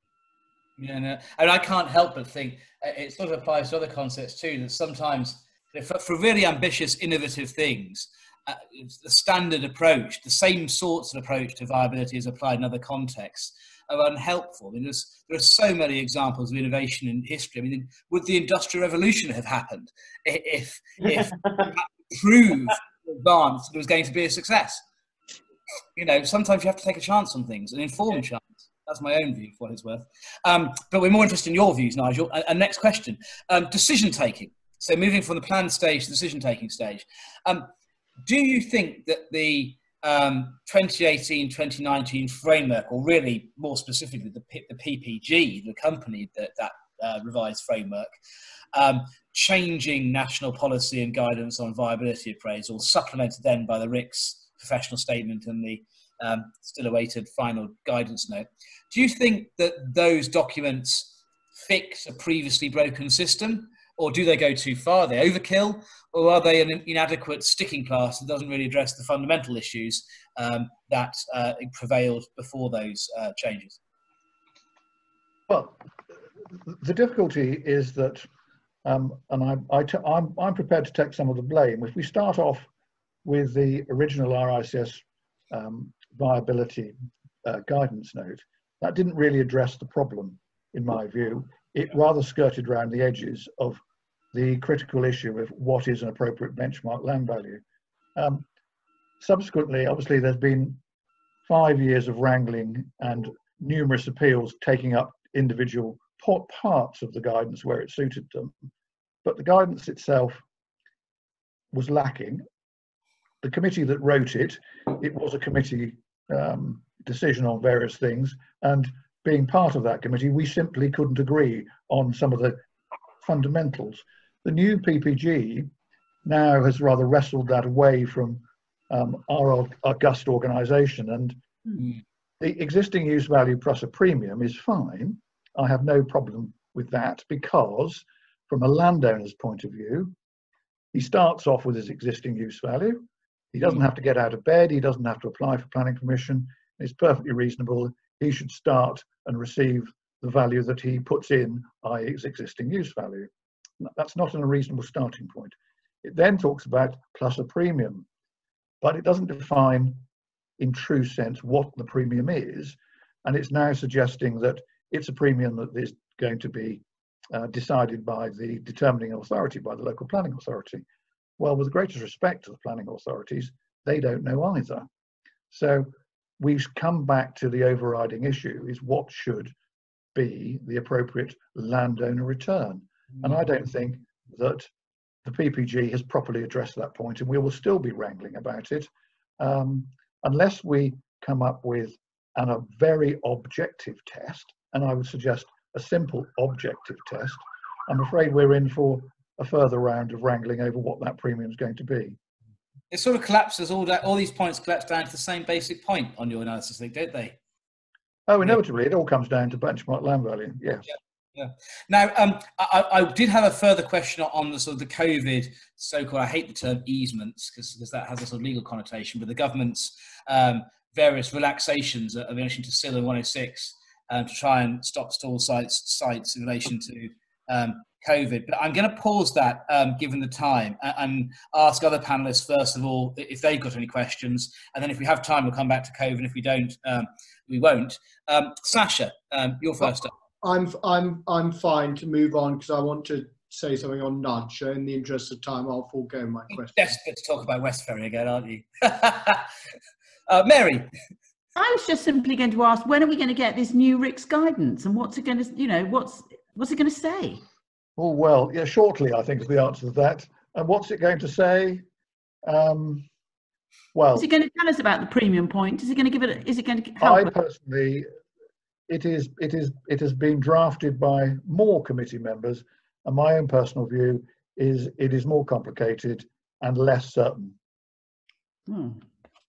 Yeah, no, and I can't help but think it sort of applies to other concepts too, that sometimes for really ambitious, innovative things, the standard approach, the same sorts of approach to viability as applied in other contexts, are unhelpful. I mean, there are so many examples of innovation in history. I mean, would the Industrial Revolution have happened if you had to prove in advance that it was going to be a success? You know, sometimes you have to take a chance on things, an informed chance. That's my own view, for what it's worth. But we're more interested in your views, Nigel. And next question, decision-taking. So moving from the plan stage to the decision-taking stage. Do you think that the 2018-2019 framework, or really more specifically the PPG, the accompanied that revised framework, changing national policy and guidance on viability appraisal, supplemented then by the FRICS professional statement and the still awaited final guidance note, do you think that those documents fix a previously broken system, or do they go too far? Are they overkill, or are they an inadequate sticking plaster that doesn't really address the fundamental issues that prevailed before those changes? Well, the difficulty is that, and I'm prepared to take some of the blame. If we start off with the original RICS viability guidance note, that didn't really address the problem, in my view. It rather skirted around the edges of the critical issue of what is an appropriate benchmark land value. Subsequently, obviously, there's been 5 years of wrangling and numerous appeals taking up individual parts of the guidance where it suited them. But the guidance itself was lacking. The committee that wrote it, it was a committee decision on various things, and being part of that committee, we simply couldn't agree on some of the fundamentals. The new PPG now has rather wrestled that away from our august organisation, and the existing use value plus a premium is fine. I have no problem with that, because from a landowner's point of view, he starts off with his existing use value. He doesn't have to get out of bed. He doesn't have to apply for planning permission. It's perfectly reasonable. He should start and receive the value that he puts in, i.e. his existing use value. That's not an unreasonable starting point. It then talks about plus a premium, but it doesn't define in true sense what the premium is. And it's now suggesting that it's a premium that is going to be decided by the determining authority, by the local planning authority. Well, with the greatest respect to the planning authorities, they don't know either. So we come back to the overriding issue, is what should be the appropriate landowner return. And I don't think that the PPG has properly addressed that point, and we will still be wrangling about it unless we come up with a very objective test. And I would suggest a simple objective test. I'm afraid we're in for a further round of wrangling over what that premium is going to be. It sort of collapses, all these points collapse down to the same basic point on your analysis, don't they? Oh, inevitably, it all comes down to benchmark land value, yes. Yeah. Now, I did have a further question on the sort of the COVID so-called, I hate the term easements because that has a sort of legal connotation, but the government's various relaxations in relation to SIL and 106 to try and stop stall sites in relation to COVID. But I'm going to pause that given the time and ask other panelists first of all if they've got any questions, and then if we have time we'll come back to COVID, and if we don't we won't. Sasha, you're first up. I'm fine to move on because I want to say something on nudge. So in the interest of time, I'll forego my question. Desperate to talk about West Ferry again, aren't you? Mary. I was just simply going to ask, when are we going to get this new RICS guidance, and what's it going to, what's it going to say? Oh, well, yeah, shortly, I think is the answer to that. And what's it going to say? Well, is it going to tell us about the premium point? Is it going to give it? Is it going to help? I personally, it has been drafted by more committee members, and my own personal view is it is more complicated and less certain. Oh,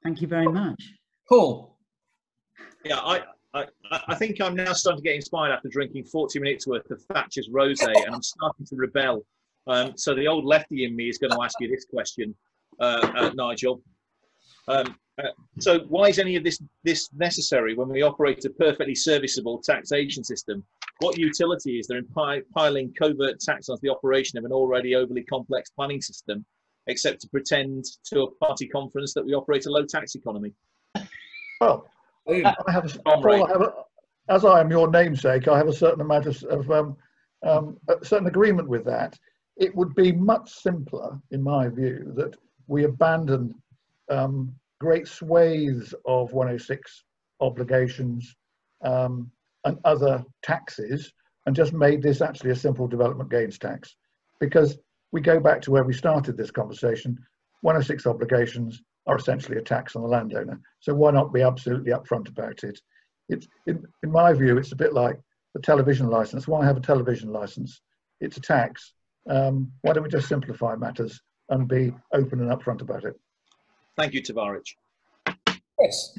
thank you very much, Paul. Yeah, I think I'm now starting to get inspired after drinking 40 minutes worth of Thatcher's rosé, and I'm starting to rebel. So the old lefty in me is going to ask you this question, Nigel. So why is any of this necessary when we operate a perfectly serviceable taxation system? What utility is there in piling covert tax onto the operation of an already overly complex planning system, except to pretend to a party conference that we operate a low tax economy? Well, as I am your namesake, I have a certain amount of a certain agreement with that. It would be much simpler, in my view, that we abandon great swathes of 106 obligations and other taxes and just made this actually a simple development gains tax. Because we go back to where we started this conversation, 106 obligations are essentially a tax on the landowner. So why not be absolutely upfront about it? It's, in my view, it's a bit like the television license. Why have a television license? It's a tax. Why don't we just simplify matters and be open and upfront about it? Thank you, Tavarich. Yes.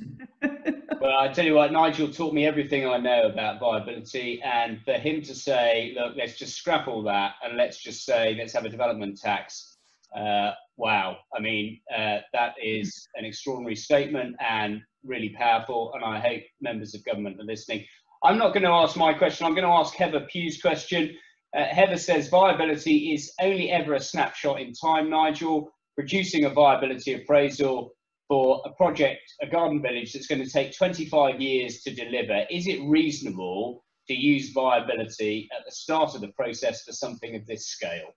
Well, I tell you what, Nigel taught me everything I know about viability, and for him to say, look, let's just scrap all that and let's just say, let's have a development tax. Wow. I mean, that is an extraordinary statement and really powerful, and I hope members of government are listening. I'm not going to ask my question. I'm going to ask Heather Pugh's question. Heather says, viability is only ever a snapshot in time, Nigel. Producing a viability appraisal for a project, a garden village that's going to take 25 years to deliver, is it reasonable to use viability at the start of the process for something of this scale?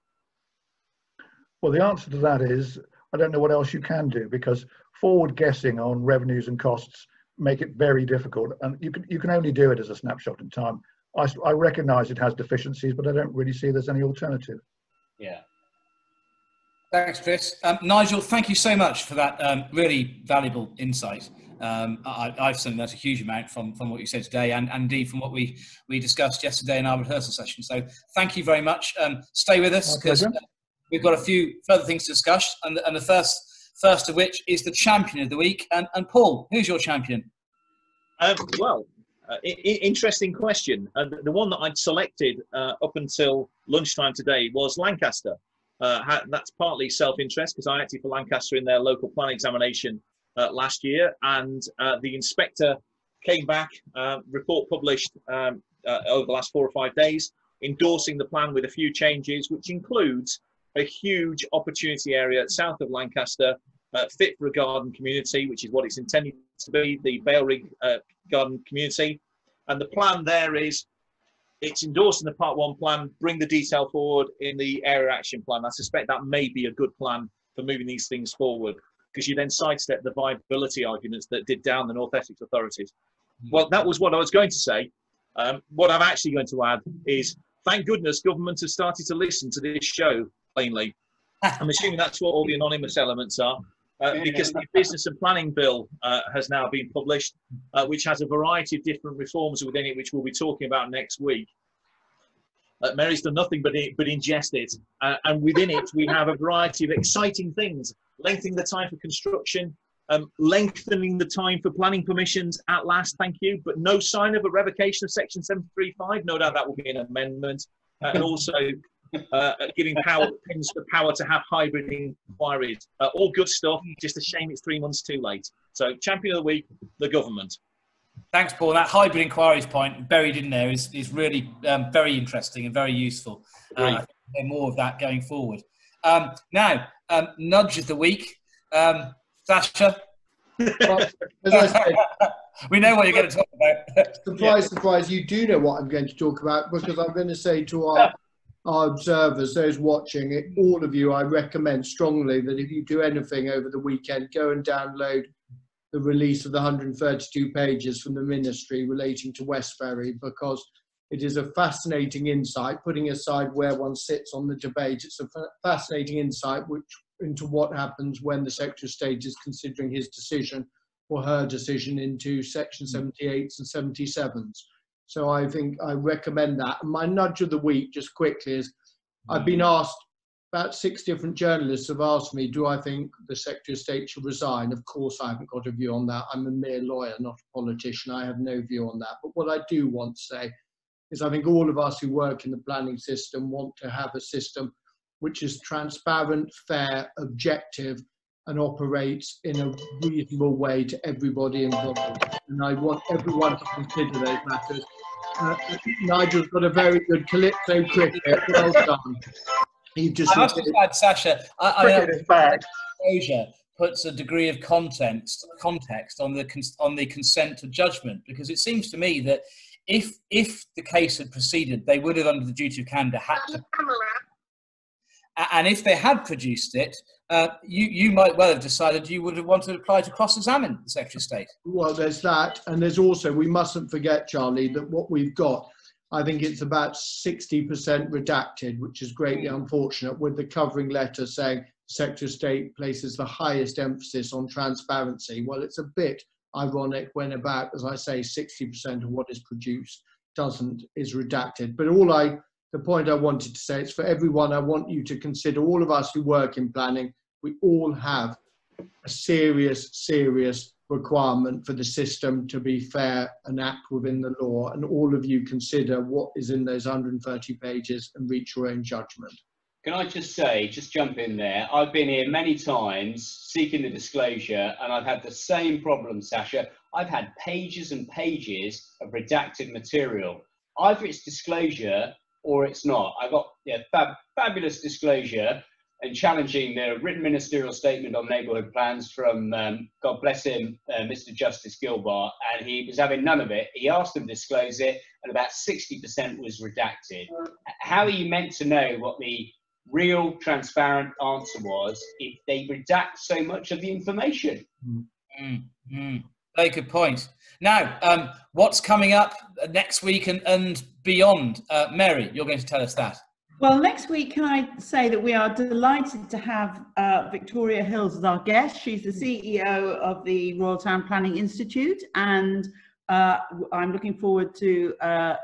Well, the answer to that is, I don't know what else you can do, because forward guessing on revenues and costs make it very difficult, and you can only do it as a snapshot in time. I recognise it has deficiencies, but I don't really see there's any alternative. Yeah. Thanks, Chris. Nigel, thank you so much for that really valuable insight. I've certainly learned a huge amount from what you said today, and indeed from what we discussed yesterday in our rehearsal session. So thank you very much. Stay with us, because we've got a few further things to discuss, and the first of which is the champion of the week. And Paul, who's your champion? Interesting question. The one that I'd selected up until lunchtime today was Lancaster. That's partly self-interest, because I acted for Lancaster in their local plan examination last year, and the inspector came back, report published over the last 4 or 5 days, endorsing the plan with a few changes, which includes a huge opportunity area south of Lancaster, fit for a garden community, which is what it's intended to be, the Balerig garden community. And the plan there is, it's endorsed in the Part 1 plan, bring the detail forward in the area action plan. I suspect that may be a good plan for moving these things forward, because you then sidestep the viability arguments that did down the North Essex authorities. Well, that was what I was going to say. What I'm actually going to add is, thank goodness government has started to listen to this show, plainly. I'm assuming that's what all the anonymous elements are, because the Business and Planning Bill has now been published, which has a variety of different reforms within it, which we'll be talking about next week. Mary's done nothing but ingest it, and within it we have a variety of exciting things: lengthening the time for construction, lengthening the time for planning permissions at last, thank you, but no sign of a revocation of Section 735. No doubt that will be an amendment, and also giving PINs the power to have hybrid inquiries. All good stuff, just a shame it's 3 months too late. So champion of the week, the government. Thanks, Paul. That hybrid inquiries point buried in there is really very interesting and very useful. I think we'll more of that going forward. Now, nudge of the week. Sasha? Well, as I said, we know what you're going to talk about. Surprise, surprise, you do know what I'm going to talk about, because I'm going to say to our observers, those watching it, all of you, I recommend strongly that if you do anything over the weekend, go and download the release of the 132 pages from the Ministry relating to West Ferry, because it is a fascinating insight, putting aside where one sits on the debate. It's a fascinating insight into what happens when the Secretary of State is considering his decision or her decision into Section 78s and 77s. So I think I recommend that. And my nudge of the week, just quickly, is I've been asked, about 6 different journalists have asked me, do I think the Secretary of State should resign? Of course, I haven't got a view on that. I'm a mere lawyer, not a politician. I have no view on that. But what I do want to say is I think all of us who work in the planning system want to have a system which is transparent, fair, objective, and operates in a reasonable way to everybody involved. And I want everyone to consider those matters. Nigel's got a very good calypso cricket. Well done. I must have said, Sasha, exposure puts a degree of context on the consent to judgment, because it seems to me that if the case had proceeded, they would have, under the duty of candour, had to. And if they had produced it, you might well have decided you would have wanted to apply to cross-examine the Secretary of State. Well, there's that. And there's also, we mustn't forget, Charlie, that what we've got, I think it's about 60% redacted, which is greatly unfortunate, with the covering letter saying Secretary of State places the highest emphasis on transparency. Well, it's a bit ironic when about, as I say, 60% of what is produced is redacted. But the point I wanted to say is, for everyone, I want you to consider, all of us who work in planning, we all have a serious requirement for the system to be fair and act within the law, and all of you consider what is in those 130 pages and reach your own judgment. Can I just say, just jump in there, I've been here many times seeking the disclosure, and I've had the same problem, Sasha. I've had pages and pages of redacted material. Either it's disclosure or it's not. I got fabulous disclosure and challenging the written ministerial statement on neighbourhood plans from, God bless him, Mr. Justice Gilbert, and he was having none of it. He asked them to disclose it, and about 60% was redacted. How are you meant to know what the real transparent answer was if they redact so much of the information? Very good point. Now, what's coming up next week and beyond? Mary, you're going to tell us that. Well, next week, can I say that we are delighted to have Victoria Hills as our guest. She's the CEO of the Royal Town Planning Institute, and I'm looking forward to her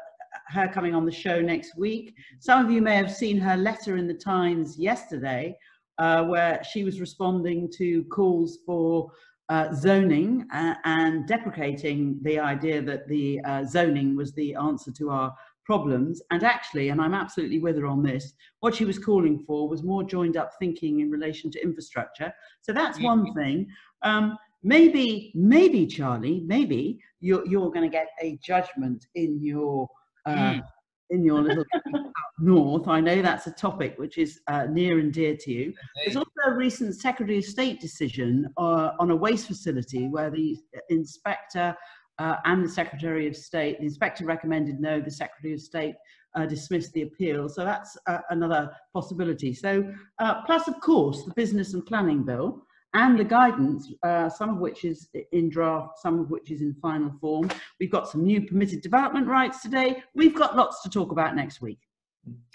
coming on the show next week. Some of you may have seen her letter in the Times yesterday, where she was responding to calls for zoning and deprecating the idea that the zoning was the answer to our problems. And actually, and I'm absolutely with her on this, what she was calling for was more joined up thinking in relation to infrastructure. So that's one thing. Maybe Charlie, maybe you're going to get a judgment in your little up north. I know that's a topic which is near and dear to you. There's also a recent Secretary of State decision on a waste facility where the inspector and the Secretary of State, the inspector recommended no, the Secretary of State dismissed the appeal. So that's another possibility. So plus, of course, the Business and Planning Bill and the guidance, some of which is in draft, some of which is in final form. We've got some new permitted development rights today. We've got lots to talk about next week.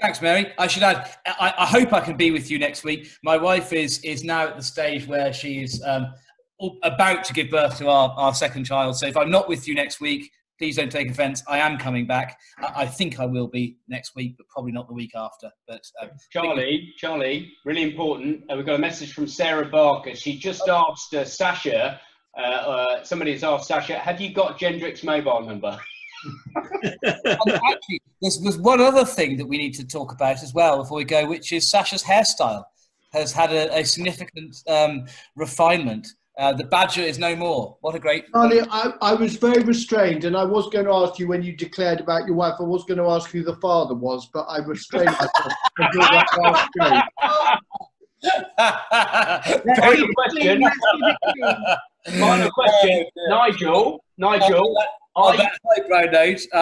Thanks, Mary. I should add, I hope I can be with you next week. My wife is now at the stage where she's about to give birth to our second child. So if I'm not with you next week, please don't take offence. I am coming back. I think I will be next week, but probably not the week after. But Charlie, really important. We've got a message from Sarah Barker. She just asked Sasha, somebody's asked Sasha, have you got Gendrick's mobile number? Actually, there's one other thing that we need to talk about as well before we go, which is Sasha's hairstyle has had a significant refinement. The badger is no more. What a great... Charlie, I was very restrained, and I was going to ask you when you declared about your wife, I was going to ask who the father was, but I restrained myself until that last day. Final question. Nigel,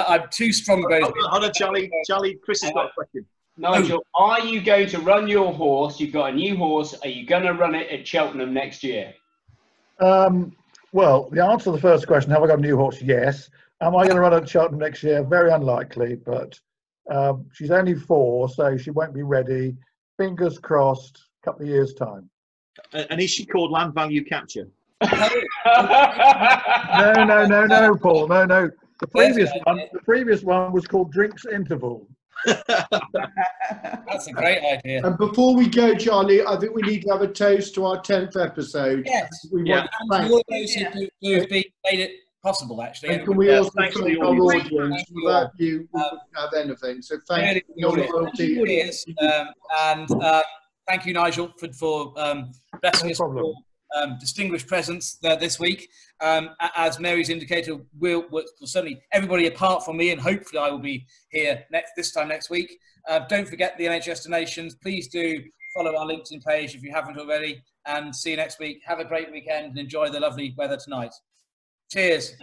I'm too strong about it. Hold on, Charlie, Chris has got a question. Nigel, are you going to run your horse? You've got a new horse. Are you going to run it at Cheltenham next year? Well, the answer to the first question, have I got a new horse? Yes. Am I going to run at Cheltenham next year? Very unlikely, but she's only 4, so she won't be ready. Fingers crossed, a couple of years' time. And is she called Land Value Capture? No, Paul, no. The previous one was called Drinks Interval. That's a great idea. And before we go, Charlie, I think we need to have a toast to our 10th episode. Yes. We want to thank all those who have made it possible, actually. And can we also thank our audience? Without you, we wouldn't have anything. So thank you for your loyalty. And thank you, Nigel, for blessing us with distinguished presence this week. As Mary's indicated, we'll certainly everybody apart from me, and hopefully I will be here this time next week. Don't forget the NHS donations. Please do follow our LinkedIn page if you haven't already, and see you next week. Have a great weekend and enjoy the lovely weather tonight. Cheers.